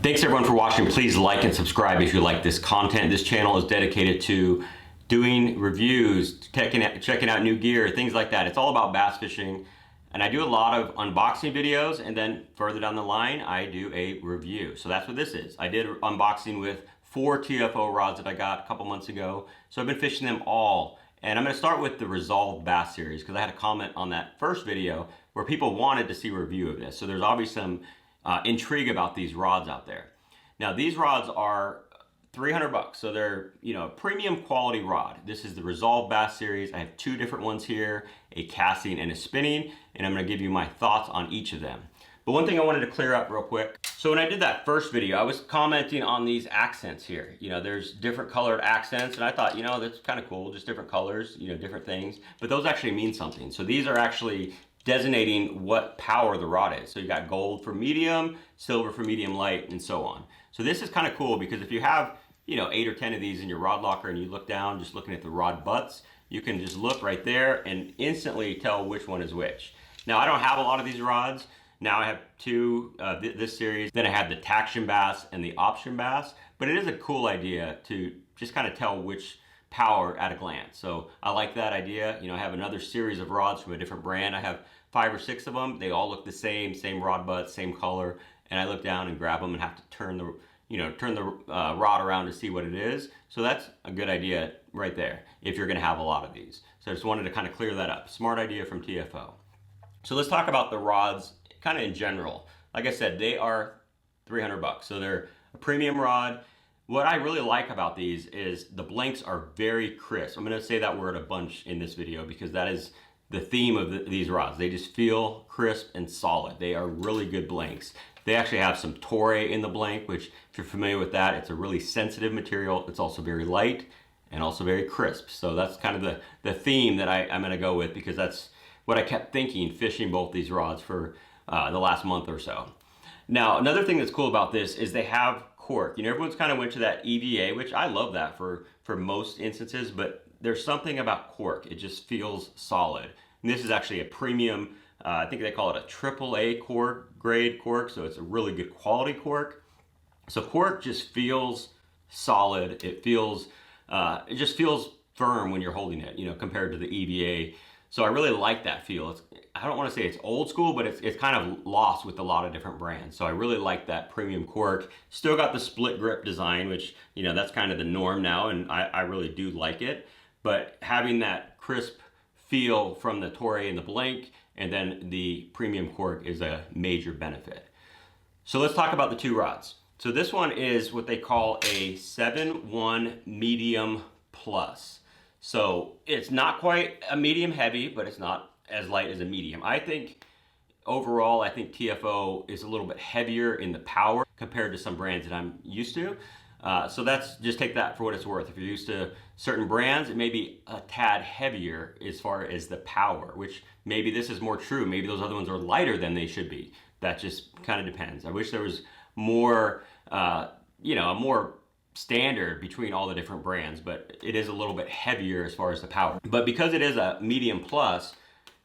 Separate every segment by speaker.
Speaker 1: Thanks everyone for watching. Please like and subscribe if you like this content. This channel is dedicated to doing reviews, checking out new gear, things like that. It's all about bass fishing. And I do a lot of unboxing videos, and then further down the line, I do a review. So that's what this is. I did unboxing with 4 TFO rods that I got a couple months ago. So I've been fishing them all. And I'm gonna start with the Resolve Bass Series because I had a comment on that first video where people wanted to see a review of this. So there's obviously some intrigue about these rods out there. Now these rods are 300 bucks, so they're, a premium quality rod. This is the Resolve Bass Series. I have 2 different ones here, a casting and a spinning, and I'm gonna give you my thoughts on each of them. But one thing I wanted to clear up real quick. So when I did that first video, I was commenting on these accents here. There's different colored accents, and I thought, that's kind of cool, just different colors, different things. But those actually mean something. So these are actually designating what power the rod is. So you got gold for medium, silver for medium light, and so on. So this is kind of cool because if you have, 8 or 10 of these in your rod locker and you look down, just looking at the rod butts, you can just look right there and instantly tell which one is which. Now I don't have a lot of these rods. Now I have 2, this series. Then I have the Taction Bass and the Option Bass. But it is a cool idea to just kind of tell which power at a glance. So I like that idea. I have another series of rods from a different brand. I have 5 or 6 of them. They all look the same rod butt, same color. And I look down and grab them and have to turn the rod around to see what it is. So that's a good idea right there if you're gonna have a lot of these. So I just wanted to kind of clear that up. Smart idea from TFO. So let's talk about the rods kind of in general. Like I said, they are 300 bucks. So they're a premium rod. What I really like about these is the blanks are very crisp. I'm gonna say that word a bunch in this video because that is the theme of these rods. They just feel crisp and solid. They are really good blanks. They actually have some Toray in the blank, which if you're familiar with that, it's a really sensitive material. It's also very light and also very crisp. So that's kind of the theme that I'm gonna go with because that's what I kept thinking fishing both these rods for the last month or so. Now, another thing that's cool about this is they have cork. Everyone's kind of went to that EVA, which I love that for most instances, but there's something about cork. It just feels solid. And this is actually a premium, I think they call it a AAA cork, grade cork, so it's a really good quality cork. So cork just feels solid. It just feels firm when you're holding it, compared to the EVA. So I really like that feel. I don't want to say it's old school, but it's kind of lost with a lot of different brands. So I really like that premium cork. Still got the split grip design, which, that's kind of the norm now, and I really do like it. But having that crisp feel from the Toray and the blank, and then the premium cork is a major benefit. So let's talk about the 2 rods. So this one is what they call a 7-1 medium plus. So it's not quite a medium heavy, but it's not as light as a medium. I think overall, TFO is a little bit heavier in the power compared to some brands that I'm used to. So just take that for what it's worth. If you're used to certain brands, it may be a tad heavier as far as the power, which maybe this is more true. Maybe those other ones are lighter than they should be. That just kind of depends. I wish there was more, a more standard between all the different brands, but it is a little bit heavier as far as the power. But because it is a medium plus,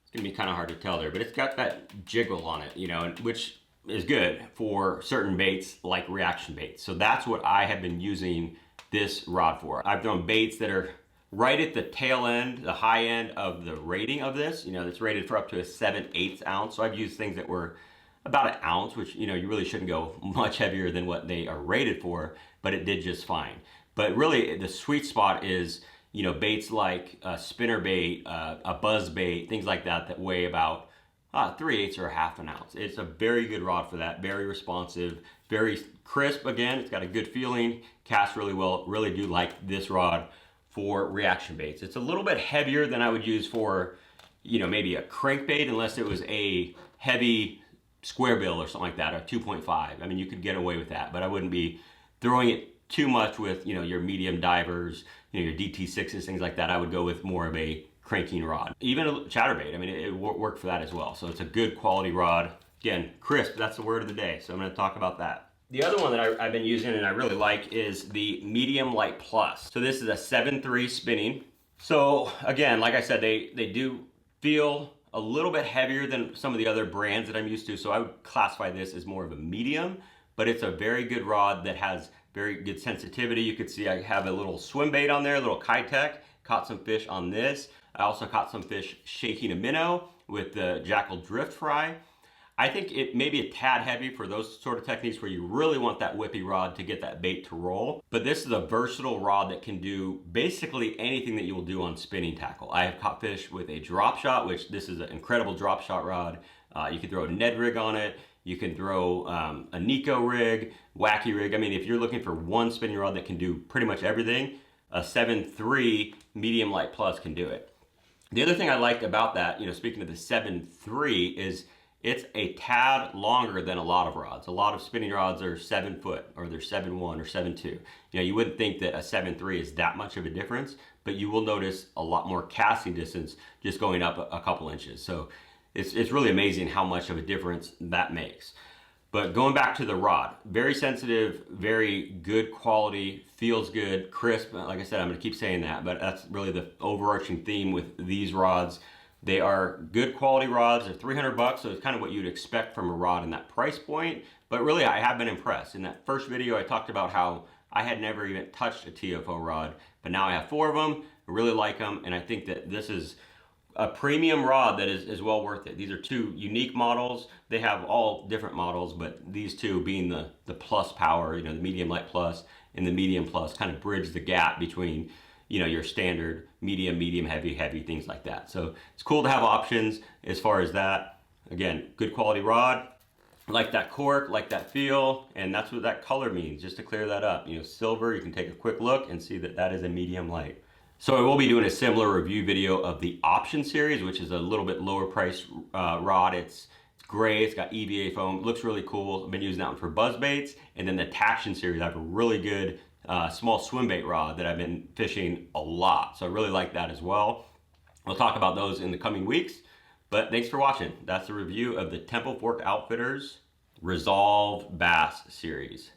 Speaker 1: it's gonna be kind of hard to tell there, but it's got that jiggle on it, which is good for certain baits like reaction baits. So that's what I have been using this rod for. I've thrown baits that are right at the tail end, the high end of the rating of this. It's rated for up to a 7/8 ounce. So I've used things that were about an ounce, which, you really shouldn't go much heavier than what they are rated for, but it did just fine. But really the sweet spot is, baits like a spinner bait, a buzz bait, things like that that weigh about 3/8 or a half an ounce. It's a very good rod for that, very responsive, very crisp. Again, it's got a good feeling, casts really well. Really do like this rod for reaction baits. It's a little bit heavier than I would use for, maybe a crankbait, unless it was a heavy square bill or something like that, or 2.5. I mean, you could get away with that, but I wouldn't be throwing it too much with, your medium divers, your DT6s, things like that. I would go with more of a cranking rod. Even a chatterbait, I mean, it worked for that as well. So it's a good quality rod. Again, crisp, that's the word of the day. So I'm gonna talk about that. The other one that I've been using and I really like is the Medium Light Plus. So this is a 7.3 spinning. So again, like I said, they do feel a little bit heavier than some of the other brands that I'm used to. So I would classify this as more of a medium, but it's a very good rod that has very good sensitivity. You can see I have a little swim bait on there, a little Kitech. Caught some fish on this. I also caught some fish shaking a minnow with the Jackal Drift Fry. I think it may be a tad heavy for those sort of techniques where you really want that whippy rod to get that bait to roll. But this is a versatile rod that can do basically anything that you will do on spinning tackle. I have caught fish with a drop shot, which this is an incredible drop shot rod. You can throw a Ned rig on it. You can throw a Nico rig, wacky rig. I mean, if you're looking for one spinning rod that can do pretty much everything, a 7.3 medium light plus can do it. The other thing I like about that, speaking of the 7.3, is it's a tad longer than a lot of rods. A lot of spinning rods are 7 foot, or they're 7.1 or 7.2. You wouldn't think that a 7.3 is that much of a difference, but you will notice a lot more casting distance just going up a couple inches. So it's really amazing how much of a difference that makes. But going back to the rod, very sensitive, very good quality, feels good, crisp. Like I said, I'm gonna keep saying that, but that's really the overarching theme with these rods. They are good quality rods. They're 300 bucks, so it's kind of what you'd expect from a rod in that price point. But really, I have been impressed. In that first video, I talked about how I had never even touched a TFO rod, but now I have 4 of them. I really like them, and I think that this is a premium rod that is well worth it. These are 2 unique models. They have all different models, but these 2 being the plus power, the medium light plus and the medium plus, kind of bridge the gap between your standard medium heavy, things like that. So it's cool to have options as far as that. Again, good quality rod. Like that cork, like that feel, and that's what that color means, just to clear that up. Silver, you can take a quick look and see that that is a medium light. So I will be doing a similar review video of the Option series, which is a little bit lower price rod. It's gray, it's got EVA foam, it looks really cool. I've been using that one for buzz baits. And then the Taction series, I have a really good small swim bait rod that I've been fishing a lot. So I really like that as well. We'll talk about those in the coming weeks. But thanks for watching. That's a review of the Temple Fork Outfitters Resolve Bass series.